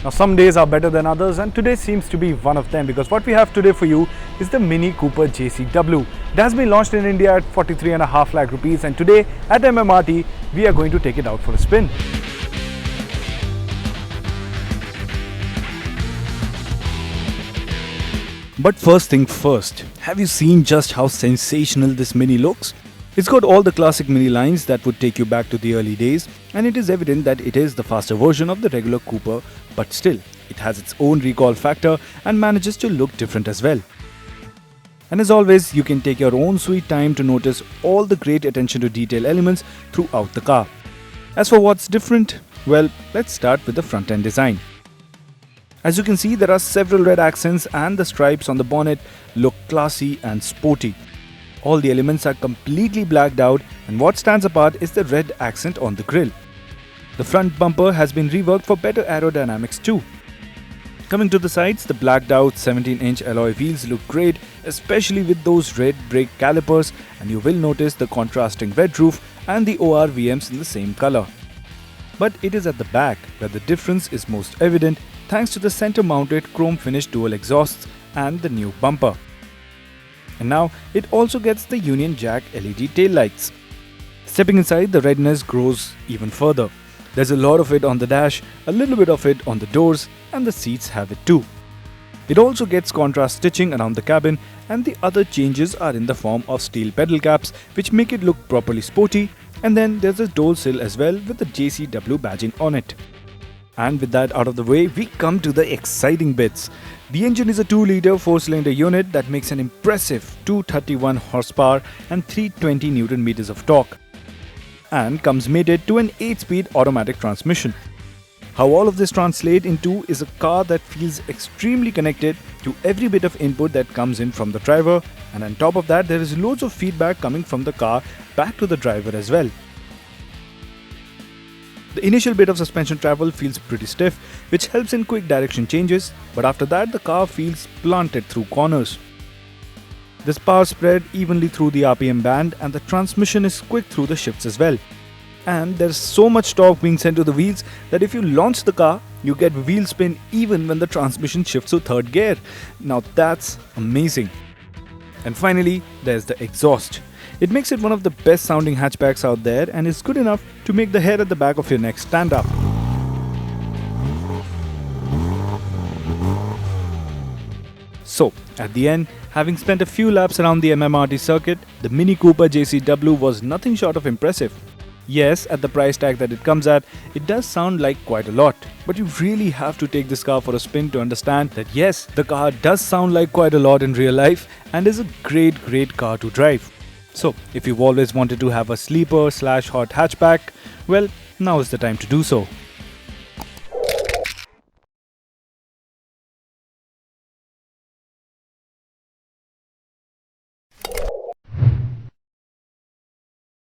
Now some days are better than others, and today seems to be one of them, because what we have today for you is the Mini Cooper JCW. It has been launched in India at 43.5 lakh rupees, and today at MMRT we are going to take it out for a spin. But first thing first, have you seen just how sensational this Mini looks? It's got all the classic Mini lines that would take you back to the early days, and it is evident that it is the faster version of the regular Cooper, but still, it has its own recall factor and manages to look different as well. And as always, you can take your own sweet time to notice all the great attention to detail elements throughout the car. As for what's different, well, let's start with the front end design. As you can see, there are several red accents, and the stripes on the bonnet look classy and sporty. All the elements are completely blacked out, and what stands apart is the red accent on the grille. The front bumper has been reworked for better aerodynamics too. Coming to the sides, the blacked out 17-inch alloy wheels look great, especially with those red brake calipers, and you will notice the contrasting red roof and the ORVMs in the same color. But it is at the back where the difference is most evident, thanks to the center-mounted chrome-finished dual exhausts and the new bumper. And now it also gets the Union Jack LED taillights. Stepping inside, the redness grows even further. There's a lot of it on the dash, a little bit of it on the doors, and the seats have it too. It also gets contrast stitching around the cabin, and the other changes are in the form of steel pedal caps, which make it look properly sporty, and then there's a door sill as well with the JCW badging on it. And with that out of the way, we come to the exciting bits. The engine is a 2-liter 4-cylinder unit that makes an impressive 231 horsepower and 320 Newton meters of torque, and comes mated to an 8-speed automatic transmission. How all of this translates into is a car that feels extremely connected to every bit of input that comes in from the driver, and on top of that there is loads of feedback coming from the car back to the driver as well. The initial bit of suspension travel feels pretty stiff, which helps in quick direction changes, but after that the car feels planted through corners. This power spread evenly through the RPM band, and the transmission is quick through the shifts as well. And there's so much torque being sent to the wheels that if you launch the car, you get wheel spin even when the transmission shifts to third gear. Now that's amazing. And finally, there's the exhaust. It makes it one of the best sounding hatchbacks out there, and is good enough to make the hair at the back of your neck stand up. So, at the end, having spent a few laps around the MMRT circuit, the Mini Cooper JCW was nothing short of impressive. Yes, at the price tag that it comes at, it does sound like quite a lot. But you really have to take this car for a spin to understand that yes, the car does sound like quite a lot in real life, and is a great car to drive. So, if you've always wanted to have a sleeper/hot hatchback, well, now is the time to do so.